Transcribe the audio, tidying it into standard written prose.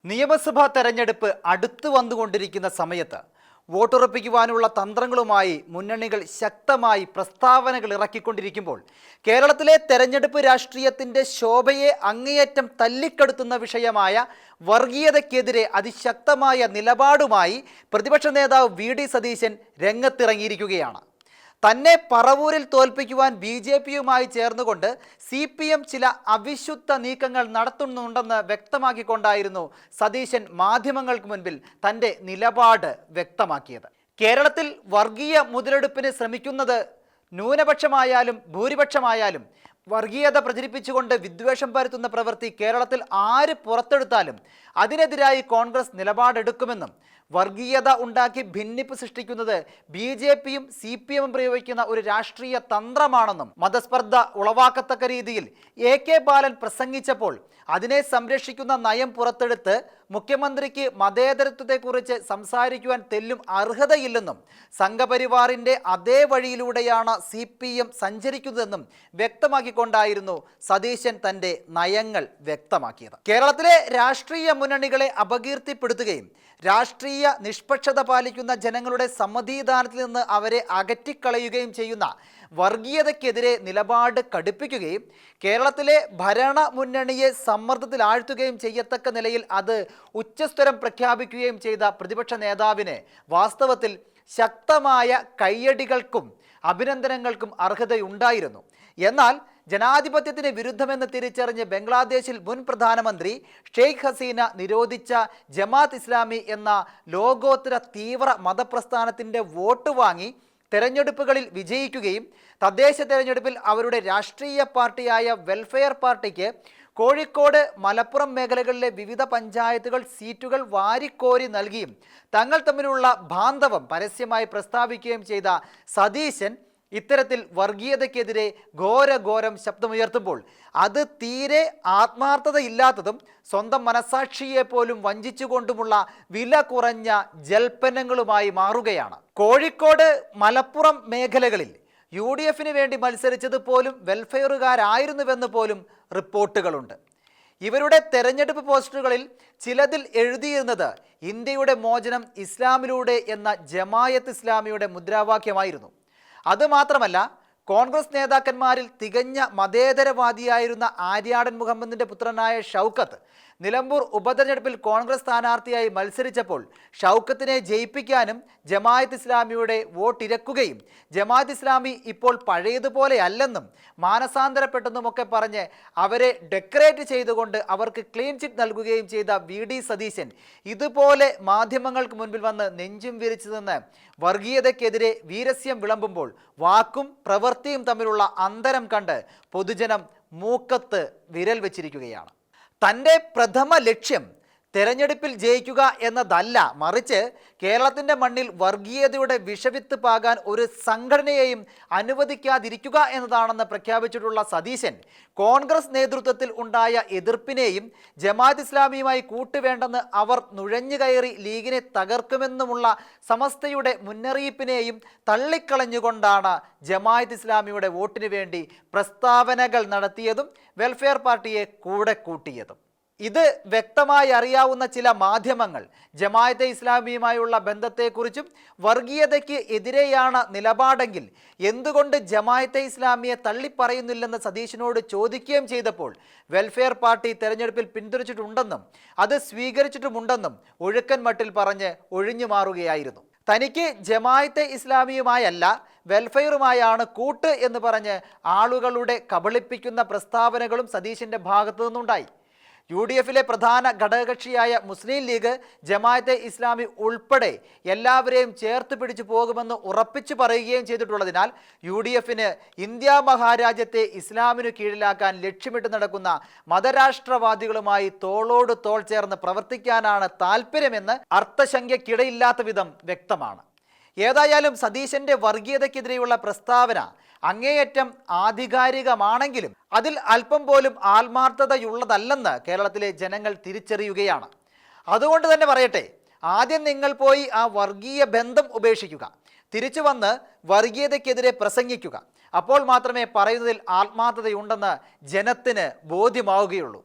നിയമസഭാ തെരഞ്ഞെടുപ്പ് അടുത്തു വന്നുകൊണ്ടിരിക്കുന്ന സമയത്ത് വോട്ടുറപ്പിക്കുവാനുള്ള തന്ത്രങ്ങളുമായി മുന്നണികൾ ശക്തമായി പ്രസ്താവനകൾ ഇറക്കിക്കൊണ്ടിരിക്കുമ്പോൾ കേരളത്തിലെ തെരഞ്ഞെടുപ്പ് രാഷ്ട്രീയത്തിൻ്റെ ശോഭയെ അങ്ങേയറ്റം തല്ലിക്കെടുത്തുന്ന വിഷയമായ വർഗീയതയ്ക്കെതിരെ അതിശക്തമായ നിലപാടുമായി പ്രതിപക്ഷ നേതാവ് വി.ഡി. സതീശൻ രംഗത്തിറങ്ങിയിരിക്കുകയാണ്. തന്നെ പറവൂരിൽ തോൽപ്പിക്കുവാൻ ബി.ജെ.പിയുമായി ചേർന്നുകൊണ്ട് CPM ചില അവിശുദ്ധ നീക്കങ്ങൾ നടത്തുന്നുണ്ടെന്ന് വ്യക്തമാക്കിക്കൊണ്ടായിരുന്നു സതീശൻ മാധ്യമങ്ങൾക്ക് മുൻപിൽ തൻ്റെ നിലപാട് വ്യക്തമാക്കിയത്. കേരളത്തിൽ വർഗീയ മുതലെടുപ്പിന് ശ്രമിക്കുന്നത് ന്യൂനപക്ഷമായാലും ഭൂരിപക്ഷമായാലും വർഗീയത പ്രചരിപ്പിച്ചുകൊണ്ട് വിദ്വേഷം പരത്തുന്ന പ്രവൃത്തി കേരളത്തിൽ ആര് പുറത്തെടുത്താലും അതിനെതിരായി കോൺഗ്രസ് നിലപാടെടുക്കുമെന്നും വർഗീയത ഉണ്ടാക്കി ഭിന്നിപ്പ് സൃഷ്ടിക്കുന്നത് ബി.ജെ.പിയും CPMും പ്രയോഗിക്കുന്ന ഒരു രാഷ്ട്രീയ തന്ത്രമാണെന്നും മതസ്പർദ്ധ ഉളവാക്കത്തക്ക രീതിയിൽ AK ബാലൻ പ്രസംഗിച്ചപ്പോൾ അതിനെ സംരക്ഷിക്കുന്ന നയം പുറത്തെടുത്ത് മുഖ്യമന്ത്രിക്ക് മതേതരത്വത്തെക്കുറിച്ച് സംസാരിക്കുവാൻ തെല്ലും അർഹതയില്ലെന്നും സംഘപരിവാറിൻ്റെ അതേ വഴിയിലൂടെയാണ് CPM സഞ്ചരിക്കുന്നതെന്നും വ്യക്തമാക്കിക്കൊണ്ടായിരുന്നു സതീശൻ തൻ്റെ നയങ്ങൾ വ്യക്തമാക്കിയത്. കേരളത്തിലെ രാഷ്ട്രീയ മുന്നണികളെ അപകീർത്തിപ്പെടുത്തുകയും രാഷ്ട്രീയ നിഷ്പക്ഷത പാലിക്കുന്ന ജനങ്ങളുടെ സമ്മതിദാനത്തിൽ നിന്ന് അവരെ അകറ്റിക്കളയുകയും ചെയ്യുന്ന വർഗീയതയ്ക്കെതിരെ നിലപാട് കടുപ്പിക്കുകയും കേരളത്തിലെ ഭരണ മുന്നണിയെ സമ്മർദ്ദത്തിലാഴ്ത്തുകയും ചെയ്യത്തക്ക നിലയിൽ അത് ഉച്ചസ്വരം പ്രഖ്യാപിക്കുകയും ചെയ്ത പ്രതിപക്ഷ നേതാവിന് വാസ്തവത്തിൽ ശക്തമായ കയ്യടികൾക്കും അഭിനന്ദനങ്ങൾക്കും അർഹതയുണ്ടായിരുന്നു. എന്നാൽ ജനാധിപത്യത്തിന് വിരുദ്ധമെന്ന് തിരിച്ചറിഞ്ഞ് ബംഗ്ലാദേശിൽ മുൻ പ്രധാനമന്ത്രി ഷെയ്ഖ് ഹസീന നിരോധിച്ച ജമാഅത്ത് ഇസ്ലാമി എന്ന ലോകോത്തര തീവ്ര മതപ്രസ്ഥാനത്തിൻ്റെ വോട്ട് വാങ്ങി തെരഞ്ഞെടുപ്പുകളിൽ വിജയിക്കുകയും തദ്ദേശ തെരഞ്ഞെടുപ്പിൽ അവരുടെ രാഷ്ട്രീയ പാർട്ടിയായ വെൽഫെയർ പാർട്ടിക്ക് കോഴിക്കോട് മലപ്പുറം മേഖലകളിലെ വിവിധ പഞ്ചായത്തുകൾ സീറ്റുകൾ വാരിക്കോരി നൽകിയും തങ്ങൾ തമ്മിലുള്ള ബാന്ധവം പരസ്യമായി പ്രസ്താവിക്കുകയും ചെയ്ത സതീശൻ ഇത്തരത്തിൽ വർഗീയതയ്ക്കെതിരെ ഘോരഘോരം ശബ്ദമുയർത്തുമ്പോൾ അത് തീരെ ആത്മാർത്ഥതയില്ലാത്തതും സ്വന്തം മനസാക്ഷിയെ പോലും വഞ്ചിച്ചുകൊണ്ടുമുള്ള വില കുറഞ്ഞ ജൽപ്പനങ്ങളുമായി മാറുകയാണ്. കോഴിക്കോട് മലപ്പുറം മേഖലകളിൽ UDFന് വേണ്ടി മത്സരിച്ചത് പോലും വെൽഫെയറുകാരായിരുന്നുവെന്ന് പോലും റിപ്പോർട്ടുകളുണ്ട്. ഇവരുടെ തെരഞ്ഞെടുപ്പ് പോസ്റ്ററുകളിൽ ചിലതിൽ എഴുതിയിരുന്നത് ഇന്ത്യയുടെ മോചനം ഇസ്ലാമിലൂടെ എന്ന ജമായത്ത് ഇസ്ലാമിയുടെ മുദ്രാവാക്യമായിരുന്നു. അതുമാത്രമല്ല, കോൺഗ്രസ് നേതാക്കന്മാരിൽ തികഞ്ഞ മതേതരവാദിയായിരുന്ന ആര്യാടൻ മുഹമ്മദിൻ്റെ പുത്രനായ ഷൗക്കത്ത് നിലമ്പൂർ ഉപതെരഞ്ഞെടുപ്പിൽ കോൺഗ്രസ് സ്ഥാനാർത്ഥിയായി മത്സരിച്ചപ്പോൾ ഷൗക്കത്തിനെ ജയിപ്പിക്കാനും ജമാഅത്ത് ഇസ്ലാമിയുടെ വോട്ടിരക്കുകയും ജമാഅത്ത് ഇസ്ലാമി ഇപ്പോൾ പഴയതുപോലെ അല്ലെന്നും മാനസാന്തരപ്പെട്ടെന്നുമൊക്കെ പറഞ്ഞ് അവരെ ഡെക്കറേറ്റ് ചെയ്തുകൊണ്ട് അവർക്ക് ക്ലീൻ ചിറ്റ് നൽകുകയും ചെയ്ത വി.ഡി. സതീശൻ ഇതുപോലെ മാധ്യമങ്ങൾക്ക് മുൻപിൽ വന്ന് നെഞ്ചും വിരിച്ചു നിന്ന് വർഗീയതയ്ക്കെതിരെ വീരസ്യം വിളമ്പുമ്പോൾ വാക്കും പ്രവൃത്തിയും തമ്മിലുള്ള അന്തരം കണ്ട് പൊതുജനം മൂക്കത്ത് വിരൽ വെച്ചിരിക്കുകയാണ്. തൻ്റെ പ്രഥമ ലക്ഷ്യം തെരഞ്ഞെടുപ്പിൽ ജയിക്കുക എന്നതല്ല, മറിച്ച് കേരളത്തിൻ്റെ മണ്ണിൽ വർഗീയതയുടെ വിഷവിത്ത് പാകാൻ ഒരു സംഘടനയെയും അനുവദിക്കാതിരിക്കുക എന്നതാണെന്ന് പ്രഖ്യാപിച്ചിട്ടുള്ള സതീശൻ കോൺഗ്രസ് നേതൃത്വത്തിൽ ഉണ്ടായ എതിർപ്പിനെയും ജമാഅത്ത് ഇസ്ലാമിയുമായി കൂട്ടുവേണ്ടെന്ന് അവർ നുഴഞ്ഞുകയറി ലീഗിനെ തകർക്കുമെന്നുമുള്ള സമസ്തയുടെ മുന്നറിയിപ്പിനെയും തള്ളിക്കളഞ്ഞുകൊണ്ടാണ് ജമാഅത്ത് ഇസ്ലാമിയുടെ വോട്ടിന് വേണ്ടി പ്രസ്താവനകൾ നടത്തിയതും വെൽഫെയർ പാർട്ടിയെ കൂടെ കൂട്ടിയതും. ഇത് വ്യക്തമായി അറിയാവുന്ന ചില മാധ്യമങ്ങൾ ജമാഅത്തെ ഇസ്ലാമിയുമായുള്ള ബന്ധത്തെക്കുറിച്ചും വർഗീയതയ്ക്ക് എതിരെയാണ് നിലപാടെങ്കിൽ എന്തുകൊണ്ട് ജമാഅത്തെ ഇസ്ലാമിയെ തള്ളിപ്പറയുന്നില്ലെന്ന് സതീശനോട് ചോദിക്കുകയും ചെയ്തപ്പോൾ വെൽഫെയർ പാർട്ടി തെരഞ്ഞെടുപ്പിൽ പിന്തുണച്ചിട്ടുണ്ടെന്നും അത് സ്വീകരിച്ചിട്ടുമുണ്ടെന്നും ഒഴുക്കൻ മട്ടിൽ പറഞ്ഞ് ഒഴിഞ്ഞു മാറുകയായിരുന്നു. തനിക്ക് ജമാഅത്തെ ഇസ്ലാമിയുമായല്ല വെൽഫെയറുമായാണ് കൂട്ട് എന്ന് പറഞ്ഞ് ആളുകളുടെ കബളിപ്പിക്കുന്ന പ്രസ്താവനകളും സതീശൻ്റെ ഭാഗത്തു നിന്നുണ്ടായി. UDFിലെ പ്രധാന ഘടകകക്ഷിയായ മുസ്ലിം ലീഗ് ജമാഅത്തെ ഇസ്ലാമി ഉൾപ്പെടെ എല്ലാവരെയും ചേർത്ത് പിടിച്ചു പോകുമെന്ന് ഉറപ്പിച്ചു പറയുകയും ചെയ്തിട്ടുള്ളതിനാൽ UDFന് ഇന്ത്യ മഹാരാജ്യത്തെ ഇസ്ലാമിനു കീഴിലാക്കാൻ ലക്ഷ്യമിട്ട് നടക്കുന്ന മതരാഷ്ട്രവാദികളുമായി തോളോട് തോൾ ചേർന്ന് പ്രവർത്തിക്കാനാണ് താല്പര്യമെന്ന് അർത്ഥശങ്കയ്ക്കിടയില്ലാത്ത വിധം വ്യക്തമാണ്. ഏതായാലും സതീശൻ്റെ വർഗീയതയ്ക്കെതിരെയുള്ള പ്രസ്താവന അങ്ങേയറ്റം ആധികാരികമാണെങ്കിലും അതിൽ അല്പം പോലും ആത്മാർത്ഥതയുള്ളതല്ലെന്ന് കേരളത്തിലെ ജനങ്ങൾ തിരിച്ചറിയുകയാണ്. അതുകൊണ്ട് തന്നെ പറയട്ടെ, ആദ്യം നിങ്ങൾ പോയി ആ വർഗീയ ബന്ധം ഉപേക്ഷിക്കുക, തിരിച്ചു വന്ന് വർഗീയതയ്ക്കെതിരെ പ്രസംഗിക്കുക. അപ്പോൾ മാത്രമേ പറയുന്നതിൽ ആത്മാർത്ഥതയുണ്ടെന്ന് ജനത്തിന് ബോധ്യമാവുകയുള്ളൂ.